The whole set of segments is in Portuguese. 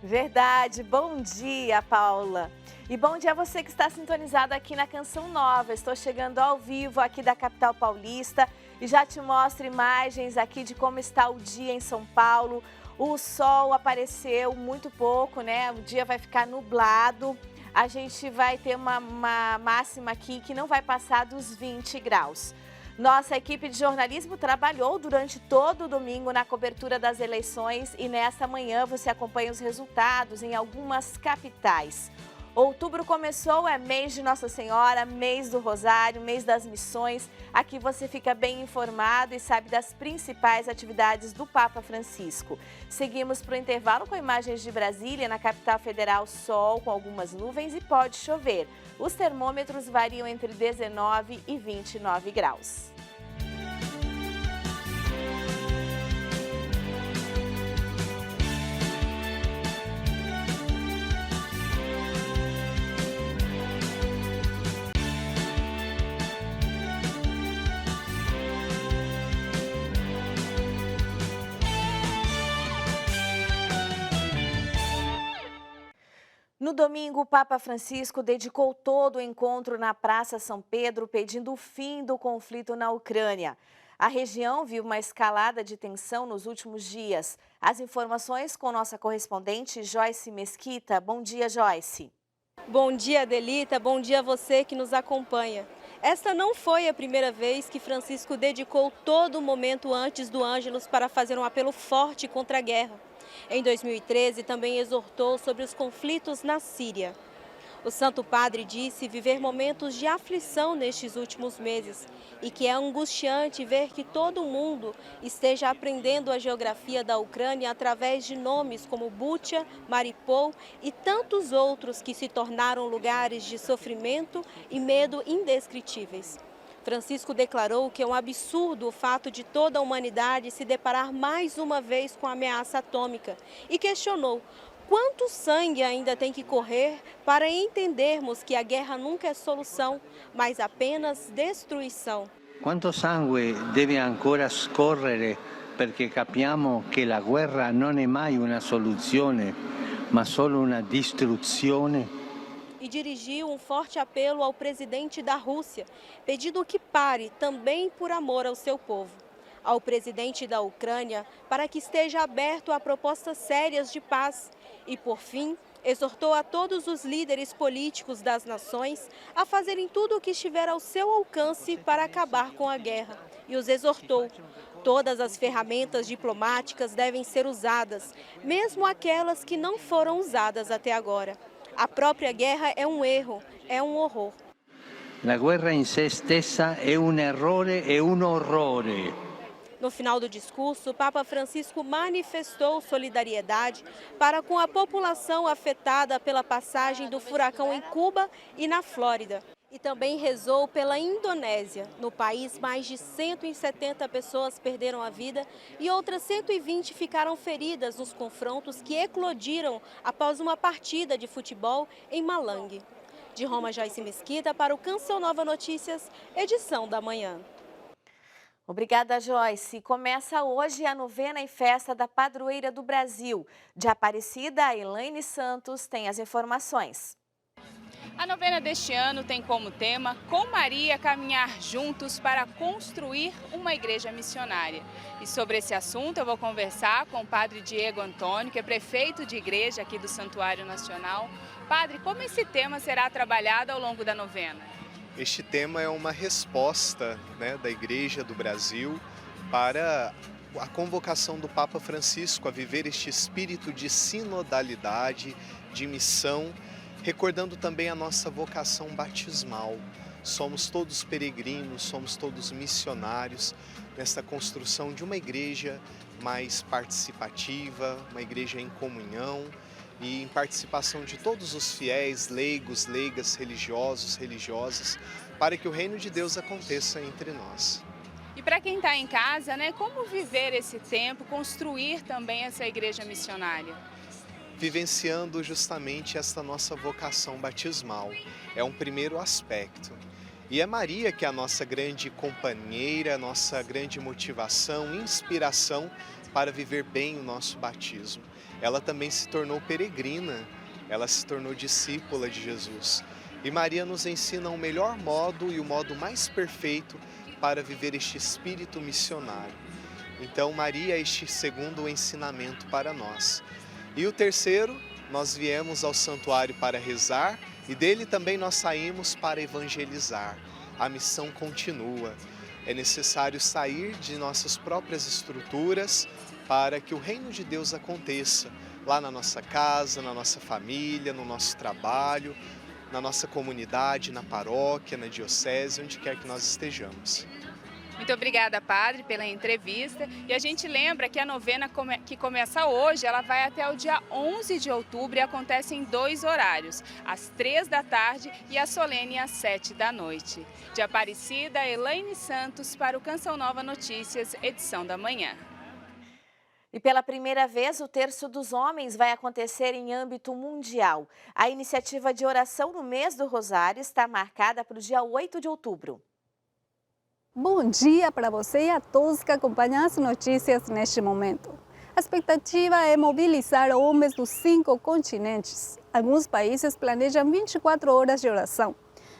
Verdade. Bom dia, Paula. E bom dia a você que está sintonizado aqui na Canção Nova. Estou chegando ao vivo aqui da capital paulista e já te mostro imagens aqui de como está o dia em São Paulo. O sol apareceu muito pouco, né? O dia vai ficar nublado. A gente vai ter uma máxima aqui que não vai passar dos 20 graus. Nossa equipe de jornalismo trabalhou durante todo o domingo na cobertura das eleições e nesta manhã você acompanha os resultados em algumas capitais. Outubro começou, é mês de Nossa Senhora, mês do Rosário, mês das missões. Aqui você fica bem informado e sabe das principais atividades do Papa Francisco. Seguimos para o intervalo com imagens de Brasília, na capital federal, sol com algumas nuvens e pode chover. Os termômetros variam entre 19 e 29 graus. No domingo, o Papa Francisco dedicou todo o encontro na Praça São Pedro, pedindo o fim do conflito na Ucrânia. A região viu uma escalada de tensão nos últimos dias. As informações com nossa correspondente Joyce Mesquita. Bom dia, Joyce. Bom dia, Adelita. Bom dia a você que nos acompanha. Esta não foi a primeira vez que Francisco dedicou todo o momento antes do Ângelus para fazer um apelo forte contra a guerra. Em 2013, também exortou sobre os conflitos na Síria. O Santo Padre disse viver momentos de aflição nestes últimos meses e que é angustiante ver que todo mundo esteja aprendendo a geografia da Ucrânia através de nomes como Bucha, Mariupol e tantos outros que se tornaram lugares de sofrimento e medo indescritíveis. Francisco declarou que é um absurdo o fato de toda a humanidade se deparar mais uma vez com a ameaça atômica e questionou quanto sangue ainda tem que correr para entendermos que a guerra nunca é solução, mas apenas destruição. Quanto sangue deve ancora scorrere perché capiamo che la guerra non è mai una soluzione, ma solo una distruzione? E dirigiu um forte apelo ao presidente da Rússia, pedindo que pare também por amor ao seu povo. Ao presidente da Ucrânia, para que esteja aberto a propostas sérias de paz. E, por fim, exortou a todos os líderes políticos das nações a fazerem tudo o que estiver ao seu alcance para acabar com a guerra. E os exortou. Todas as ferramentas diplomáticas devem ser usadas, mesmo aquelas que não foram usadas até agora. A própria guerra é um erro, é um horror. La guerra in se stessa è un errore e un orrore. No final do discurso, o Papa Francisco manifestou solidariedade para com a população afetada pela passagem do furacão em Cuba e na Flórida. E também rezou pela Indonésia. No país, mais de 170 pessoas perderam a vida e outras 120 ficaram feridas nos confrontos que eclodiram após uma partida de futebol em Malang. De Roma, Joyce Mesquita para o Canção Nova Notícias, edição da manhã. Obrigada, Joyce. Começa hoje a novena e festa da Padroeira do Brasil. De Aparecida, a Elaine Santos tem as informações. A novena deste ano tem como tema Com Maria caminhar juntos para construir uma igreja missionária. E sobre esse assunto eu vou conversar com o padre Diego Antônio, que é prefeito de igreja aqui do Santuário Nacional. Padre, como esse tema será trabalhado ao longo da novena? Este tema é uma resposta, da Igreja do Brasil para a convocação do Papa Francisco a viver este espírito de sinodalidade, de missão, recordando também a nossa vocação batismal. Somos todos peregrinos, somos todos missionários nesta construção de uma igreja mais participativa, uma igreja em comunhão e em participação de todos os fiéis, leigos, leigas, religiosos, religiosas, para que o reino de Deus aconteça entre nós. E para quem está em casa, como viver esse tempo, construir também essa igreja missionária? Vivenciando justamente esta nossa vocação batismal. É um primeiro aspecto. E é Maria que é a nossa grande companheira, nossa grande motivação, inspiração para viver bem o nosso batismo. ela também se tornou peregrina, ela se tornou discípula de Jesus. E Maria nos ensina o melhor modo e o modo mais perfeito para viver este espírito missionário. Então Maria é este segundo ensinamento para nós. E o terceiro, nós viemos ao santuário para rezar e dele também nós saímos para evangelizar. A missão continua. É necessário sair de nossas próprias estruturas para que o reino de Deus aconteça lá na nossa casa, na nossa família, no nosso trabalho, na nossa comunidade, na paróquia, na diocese, onde quer que nós estejamos. Muito obrigada, padre, pela entrevista. E a gente lembra que a novena que começa hoje, ela vai até o dia 11 de outubro e acontece em 2 horários, às 3 da tarde e a solene às 7 da noite. De Aparecida, Elaine Santos para o Canção Nova Notícias, edição da manhã. E pela primeira vez, o Terço dos Homens vai acontecer em âmbito mundial. A iniciativa de oração no mês do Rosário está marcada para o dia 8 de outubro. Bom dia para você e a todos que acompanham as notícias neste momento. A expectativa é mobilizar homens dos 5 continentes. Alguns países planejam 24 horas de oração.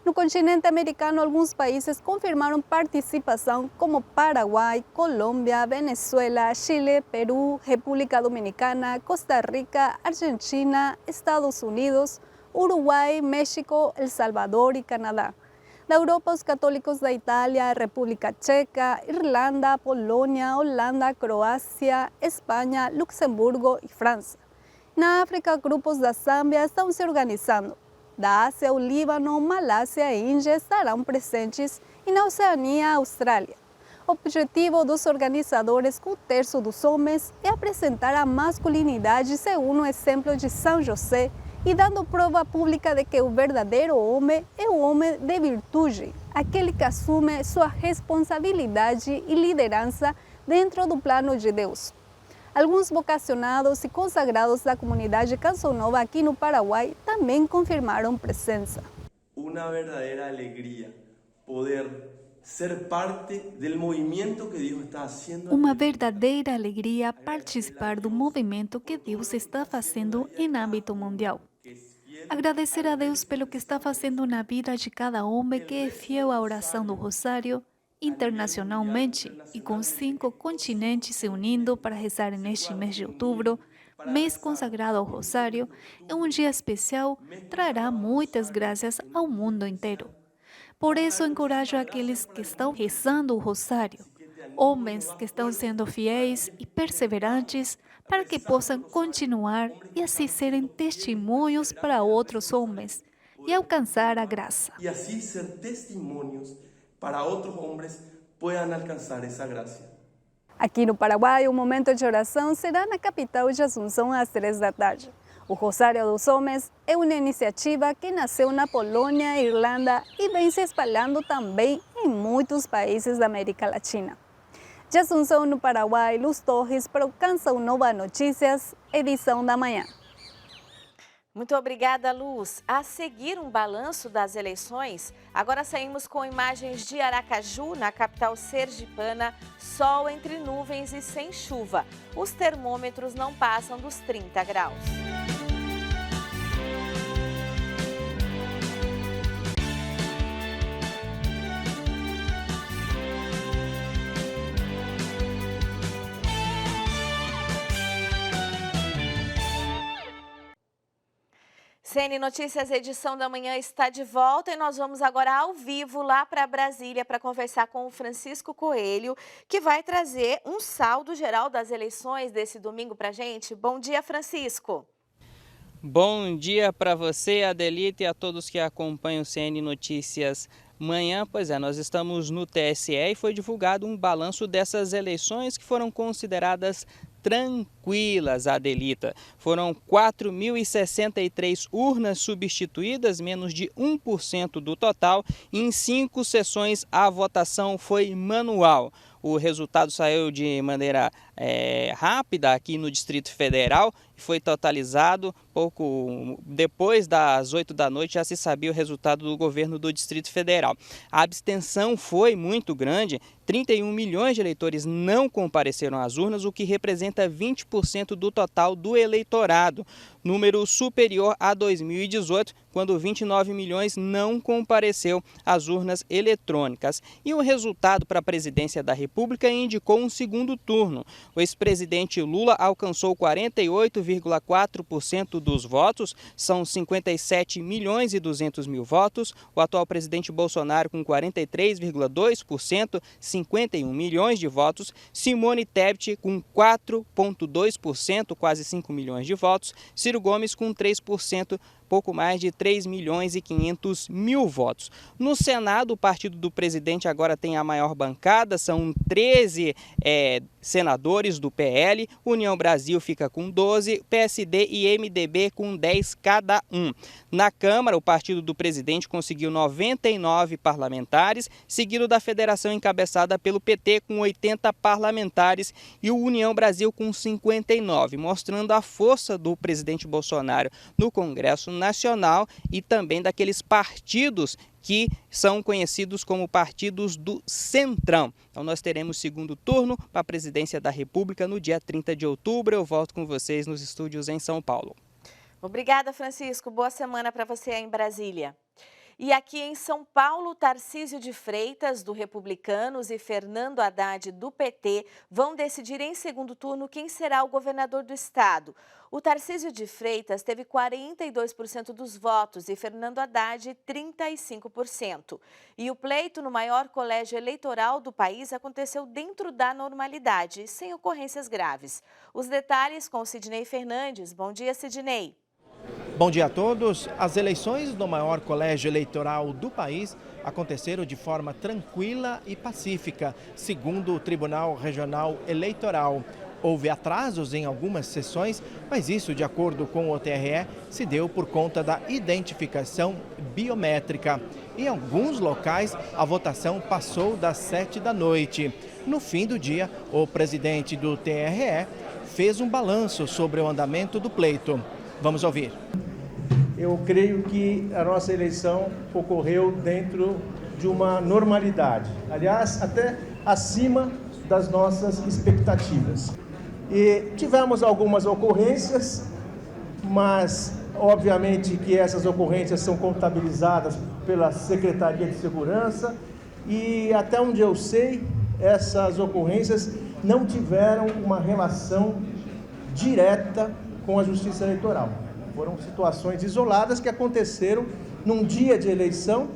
No continente americano, alguns países confirmaram participação, como Paraguai, Colômbia, Venezuela, Chile, Peru, República Dominicana, Costa Rica, Argentina, Estados Unidos, Uruguai, México, El Salvador e Canadá. Na Europa, os católicos da Itália, República Tcheca, Irlanda, Polônia, Holanda, Croácia, Espanha, Luxemburgo e França. Na África, grupos da Zâmbia estão se organizando. Da Ásia, o Líbano, Malásia e Índia estarão presentes e na Oceania, a Austrália. O objetivo dos organizadores com o Terço dos Homens é apresentar a masculinidade segundo o exemplo de São José e dando prova pública de que o verdadeiro homem é o homem de virtude, aquele que assume sua responsabilidade e liderança dentro do plano de Deus. Alguns vocacionados e consagrados da comunidade Canção Nova aqui no Paraguai também confirmaram presença. Uma verdadeira alegria poder ser parte do movimento que Deus está fazendo. Uma verdadeira alegria participar do movimento que Deus está fazendo em âmbito mundial. Agradecer a Deus pelo que está fazendo na vida de cada homem que é fiel à oração do Rosário internacionalmente e com 5 continentes se unindo para rezar neste mês de outubro, mês consagrado ao Rosário, é um dia especial, trará muitas graças ao mundo inteiro. Por isso, encorajo aqueles que estão rezando o Rosário, homens que estão sendo fiéis e perseverantes, para que possam continuar e assim serem testemunhos para outros homens e alcançar a graça. E assim ser testemunhos para outros homens possam alcançar essa graça. Aqui no Paraguai, o momento de oração será na capital de Assunção às 3 da tarde. O Rosário dos Homens é uma iniciativa que nasceu na Polônia e Irlanda e vem se espalhando também em muitos países da América Latina. De Assunção, no Paraguai, Luz Torres para o Canção Nova Notícias, edição da manhã. Muito obrigada, Luz. A seguir um balanço das eleições, agora saímos com imagens de Aracaju, na capital sergipana, sol entre nuvens e sem chuva. Os termômetros não passam dos 30 graus. CN Notícias, edição da manhã está de volta e nós vamos agora ao vivo lá para Brasília para conversar com o Francisco Coelho, que vai trazer um saldo geral das eleições desse domingo para a gente. Bom dia, Francisco. Bom dia para você, Adelita, e a todos que acompanham o CN Notícias manhã. Pois é, nós estamos no TSE e foi divulgado um balanço dessas eleições que foram consideradas tranquilas, Adelita. Foram 4.063 urnas substituídas, menos de 1% do total, e em 5 sessões a votação foi manual. O resultado saiu de maneira rápida aqui no Distrito Federal e foi totalizado pouco depois das 8 da noite, já se sabia o resultado do governo do Distrito Federal. A abstenção foi muito grande, 31 milhões de eleitores não compareceram às urnas, o que representa 20% 10% do total do eleitorado, número superior a 2018, quando 29 milhões não compareceu às urnas eletrônicas. E o resultado para a presidência da República indicou um segundo turno. O ex-presidente Lula alcançou 48,4% dos votos, são 57 milhões e 200 mil votos. O atual presidente Bolsonaro com 43,2%, 51 milhões de votos. Simone Tebet com 4,2%, quase 5 milhões de votos. Ciro Gomes com 3%, pouco mais de 3 milhões e 500 mil votos. No Senado, o partido do presidente agora tem a maior bancada, são 13 senadores do PL, União Brasil fica com 12, PSD e MDB com 10 cada um. Na Câmara, o partido do presidente conseguiu 99 parlamentares, seguido da federação encabeçada pelo PT com 80 parlamentares e o União Brasil com 59, mostrando a força do presidente Bolsonaro no Congresso Nacional e também daqueles partidos que são conhecidos como partidos do Centrão. Então nós teremos segundo turno para a presidência da República no dia 30 de outubro. Eu volto com vocês nos estúdios em São Paulo. Obrigada, Francisco. Boa semana para você aí em Brasília. E aqui em São Paulo, Tarcísio de Freitas, do Republicanos, e Fernando Haddad, do PT, vão decidir em segundo turno quem será o governador do estado. O Tarcísio de Freitas teve 42% dos votos e Fernando Haddad 35%. E o pleito no maior colégio eleitoral do país aconteceu dentro da normalidade, sem ocorrências graves. Os detalhes com Sidney Fernandes. Bom dia, Sidney. Bom dia a todos. As eleições no maior colégio eleitoral do país aconteceram de forma tranquila e pacífica, segundo o Tribunal Regional Eleitoral. Houve atrasos em algumas sessões, mas isso, de acordo com o TRE, se deu por conta da identificação biométrica. Em alguns locais, a votação passou das 7 da noite. No fim do dia, o presidente do TRE fez um balanço sobre o andamento do pleito. Vamos ouvir. Eu creio que a nossa eleição ocorreu dentro de uma normalidade, aliás, até acima das nossas expectativas. E tivemos algumas ocorrências, mas obviamente que essas ocorrências são contabilizadas pela Secretaria de Segurança e até onde eu sei, essas ocorrências não tiveram uma relação direta com a Justiça Eleitoral. Foram situações isoladas que aconteceram num dia de eleição,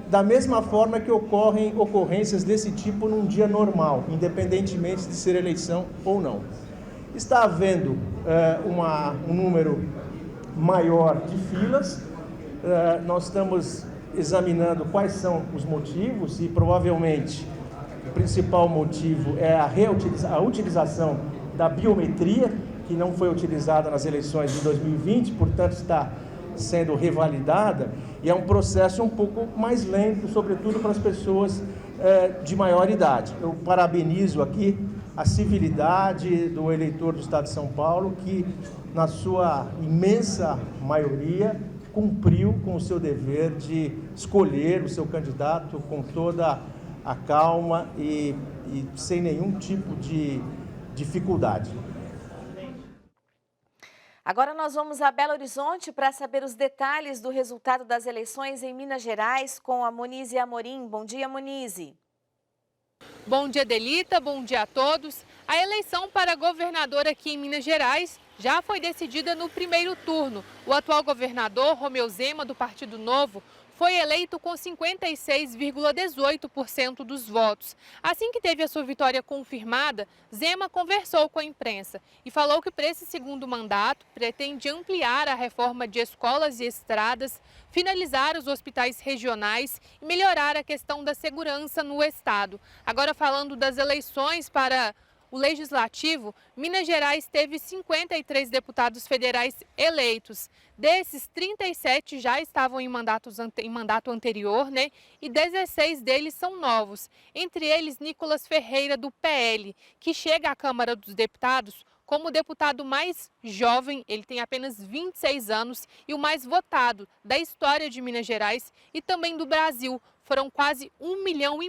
da mesma forma que ocorrem ocorrências desse tipo num dia normal, independentemente de ser eleição ou não. Está havendo um número maior de filas, nós estamos examinando quais são os motivos e provavelmente o principal motivo é a utilização da biometria, que não foi utilizada nas eleições de 2020, portanto está sendo revalidada, e é um processo um pouco mais lento, sobretudo para as pessoas de maior idade. Eu parabenizo aqui a civilidade do eleitor do Estado de São Paulo, que na sua imensa maioria cumpriu com o seu dever de escolher o seu candidato com toda a calma e sem nenhum tipo de dificuldade. Agora nós vamos a Belo Horizonte para saber os detalhes do resultado das eleições em Minas Gerais com a Monize Amorim. Bom dia, Monize. Bom dia, Delita. Bom dia a todos. A eleição para governador aqui em Minas Gerais já foi decidida no primeiro turno. O atual governador, Romeu Zema, do Partido Novo, foi eleito com 56,18% dos votos. Assim que teve a sua vitória confirmada, Zema conversou com a imprensa e falou que para esse segundo mandato pretende ampliar a reforma de escolas e estradas, finalizar os hospitais regionais e melhorar a questão da segurança no estado. Agora, falando das eleições para o Legislativo, Minas Gerais teve 53 deputados federais eleitos. Desses, 37 já estavam em mandato anterior, né? E 16 deles são novos. Entre eles, Nicolas Ferreira, do PL, que chega à Câmara dos Deputados como o deputado mais jovem. Ele tem apenas 26 anos e o mais votado da história de Minas Gerais e também do Brasil. Foram quase 1,5 milhão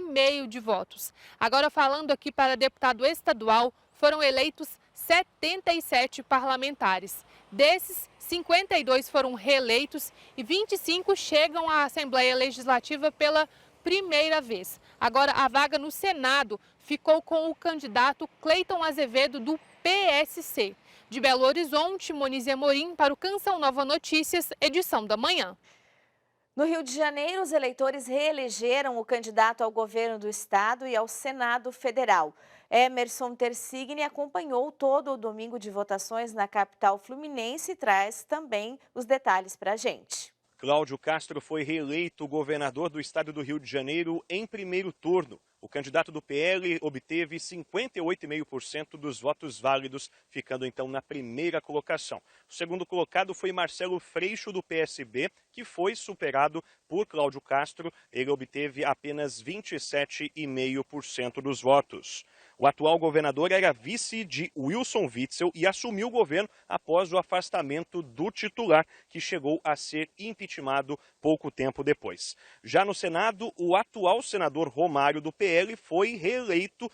de votos. Agora, falando aqui para deputado estadual, foram eleitos 77 parlamentares. Desses, 52 foram reeleitos e 25 chegam à Assembleia Legislativa pela primeira vez. Agora, a vaga no Senado ficou com o candidato Cleiton Azevedo, do PSC. De Belo Horizonte, Monize Amorim para o Canção Nova Notícias, edição da manhã. No Rio de Janeiro, os eleitores reelegeram o candidato ao governo do estado e ao Senado Federal. Emerson Tersigni acompanhou todo o domingo de votações na capital fluminense e traz também os detalhes para a gente. Cláudio Castro foi reeleito governador do estado do Rio de Janeiro em primeiro turno. O candidato do PL obteve 58,5% dos votos válidos, ficando então na primeira colocação. O segundo colocado foi Marcelo Freixo, do PSB, que foi superado por Cláudio Castro. Ele obteve apenas 27,5% dos votos. O atual governador era vice de Wilson Witzel e assumiu o governo após o afastamento do titular, que chegou a ser impeachmentado pouco tempo depois. Já no Senado, o atual senador Romário, do PL, foi reeleito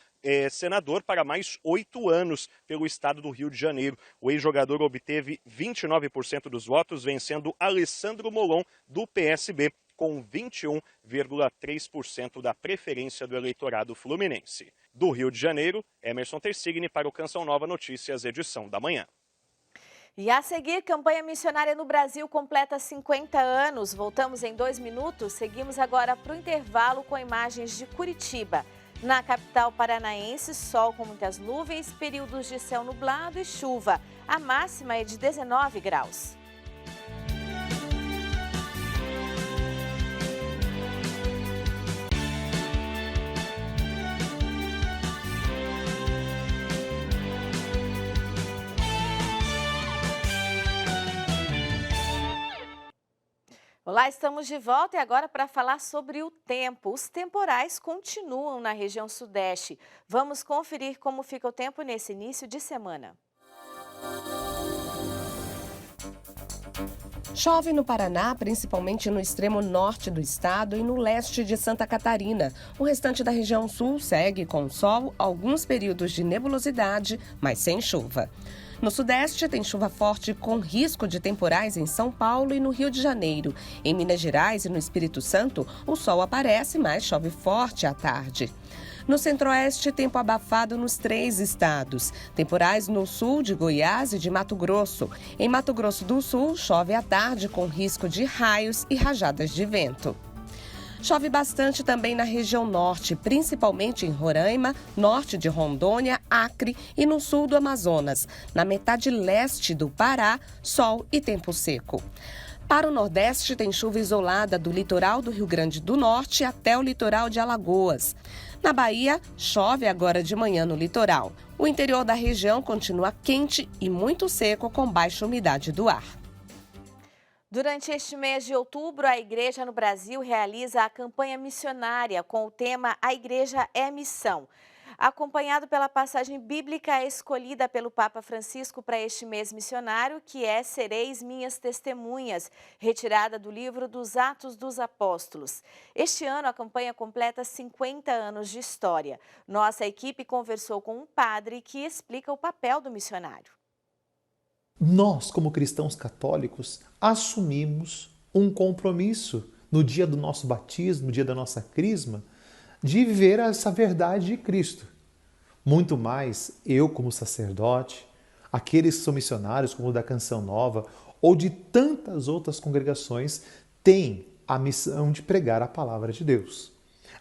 senador para mais 8 anos pelo estado do Rio de Janeiro. O ex-jogador obteve 29% dos votos, vencendo Alessandro Molon, do PSB, com 21,3% da preferência do eleitorado fluminense. Do Rio de Janeiro, Emerson Tersigni para o Canção Nova Notícias, edição da manhã. E a seguir, campanha missionária no Brasil completa 50 anos. Voltamos em 2 minutos. Seguimos agora para o intervalo com imagens de Curitiba. Na capital paranaense, sol com muitas nuvens, períodos de céu nublado e chuva. A máxima é de 19 graus. Olá, estamos de volta e agora para falar sobre o tempo. Os temporais continuam na região sudeste. Vamos conferir como fica o tempo nesse início de semana. Chove no Paraná, principalmente no extremo norte do estado e no leste de Santa Catarina. O restante da região sul segue com sol, alguns períodos de nebulosidade, mas sem chuva. No sudeste, tem chuva forte com risco de temporais em São Paulo e no Rio de Janeiro. Em Minas Gerais e no Espírito Santo, o sol aparece, mas chove forte à tarde. No centro-oeste, tempo abafado nos 3 estados. Temporais no sul de Goiás e de Mato Grosso. Em Mato Grosso do Sul, chove à tarde com risco de raios e rajadas de vento. Chove bastante também na região norte, principalmente em Roraima, norte de Rondônia, Acre e no sul do Amazonas. Na metade leste do Pará, sol e tempo seco. Para o Nordeste, tem chuva isolada do litoral do Rio Grande do Norte até o litoral de Alagoas. Na Bahia, chove agora de manhã no litoral. O interior da região continua quente e muito seco, com baixa umidade do ar. Durante este mês de outubro, a Igreja no Brasil realiza a campanha missionária com o tema A Igreja é Missão. Acompanhado pela passagem bíblica escolhida pelo Papa Francisco para este mês missionário, que é Sereis Minhas Testemunhas, retirada do livro dos Atos dos Apóstolos. Este ano, a campanha completa 50 anos de história. Nossa equipe conversou com um padre que explica o papel do missionário. Nós, como cristãos católicos, assumimos um compromisso no dia do nosso batismo, no dia da nossa crisma, de viver essa verdade de Cristo. Muito mais eu como sacerdote, aqueles que são missionários, como o da Canção Nova, ou de tantas outras congregações, têm a missão de pregar a palavra de Deus.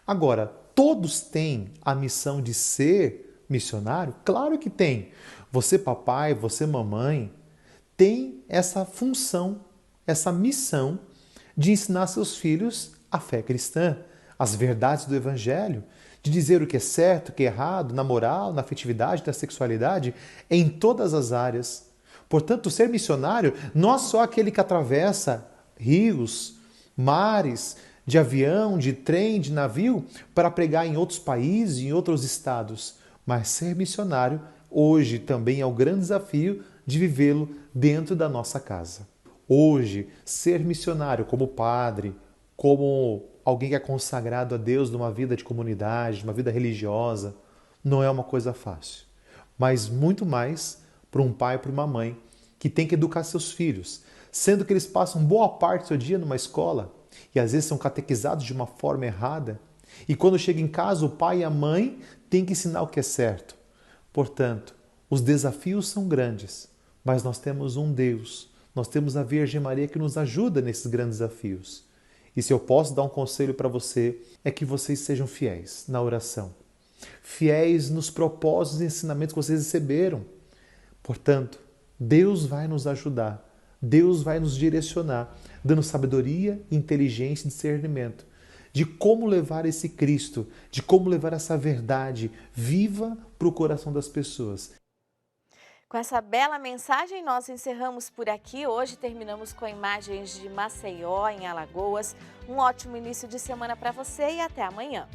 Agora, todos têm a missão de ser missionário? Claro que tem. Você, papai, você, mamãe, tem essa função, essa missão de ensinar seus filhos a fé cristã, as verdades do Evangelho, de dizer o que é certo, o que é errado, na moral, na afetividade, na sexualidade, em todas as áreas. Portanto, ser missionário não é só aquele que atravessa rios, mares, de avião, de trem, de navio, para pregar em outros países, em outros estados. Mas ser missionário, hoje, também é o grande desafio de vivê-lo dentro da nossa casa. Hoje, ser missionário como padre, como alguém que é consagrado a Deus numa vida de comunidade, numa vida religiosa, não é uma coisa fácil. mas muito mais para um pai e para uma mãe que tem que educar seus filhos, sendo que eles passam boa parte do seu dia numa escola e às vezes são catequizados de uma forma errada. E quando chega em casa, o pai e a mãe têm que ensinar o que é certo. Portanto, os desafios são grandes, mas nós temos um Deus, nós temos a Virgem Maria que nos ajuda nesses grandes desafios. E se eu posso dar um conselho para você, é que vocês sejam fiéis na oração, fiéis nos propósitos e ensinamentos que vocês receberam. Portanto, Deus vai nos ajudar, Deus vai nos direcionar, dando sabedoria, inteligência e discernimento de como levar esse Cristo, de como levar essa verdade viva para o coração das pessoas. Com essa bela mensagem, nós encerramos por aqui. Hoje terminamos com imagens de Maceió, em Alagoas. Um ótimo início de semana para você e até amanhã.